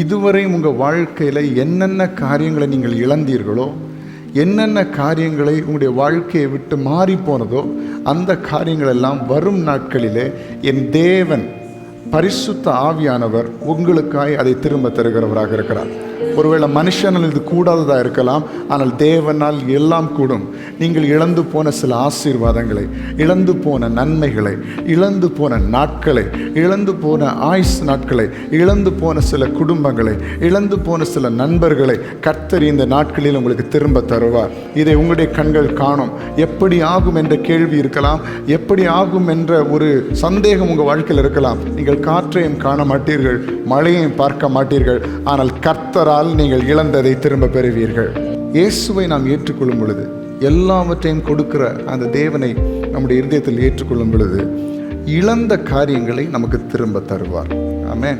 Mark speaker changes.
Speaker 1: இதுவரையும் உங்கள் வாழ்க்கையில் என்னென்ன காரியங்களை நீங்கள் இழந்தீர்களோ, என்னென்ன காரியங்களை உங்களுடைய வாழ்க்கையை விட்டு மாறி போனதோ, அந்த காரியங்கள் எல்லாம் வரும் நாட்களிலே என் தேவன் பரிசுத்த ஆவியானவர் உங்களுக்காய் அதை திரும்ப தருகிறவராக இருக்கிறார். ஒருவேளை மனுஷனால் இது கூடாததாக இருக்கலாம், ஆனால் தேவனால் எல்லாம் கூடும். நீங்கள் இழந்து போன சில ஆசீர்வாதங்களை, இழந்து போன நன்மைகளை, இழந்து போன நாட்களை, இழந்து போன ஆயுஸ் நாட்களை, இழந்து போன சில குடும்பங்களை, இழந்து போன சில நண்பர்களை கர்த்தர் இந்த நாட்களில் உங்களுக்கு திரும்ப தருவார். இதை உங்களுடைய கண்கள் காணும். எப்படி ஆகும் என்ற கேள்வி இருக்கலாம், எப்படி ஆகும் என்ற ஒரு சந்தேகம் உங்கள் வாழ்க்கையில் இருக்கலாம். நீங்கள் காற்றையும் காண மாட்டீர்கள், மழையையும் பார்க்க மாட்டீர்கள், ஆனால் கர்த்தரால் நீங்கள் இழந்ததை திரும்ப பெறுவீர்கள். இயேசுவை நாம் ஏற்றுக்கொள்ளும் பொழுது, எல்லாவற்றையும் கொடுக்கிற அந்த தேவனை நம்முடைய இருதயத்தில் ஏற்றுக்கொள்ளும் பொழுது, இழந்த காரியங்களை நமக்கு திரும்ப தருவார். ஆமென்.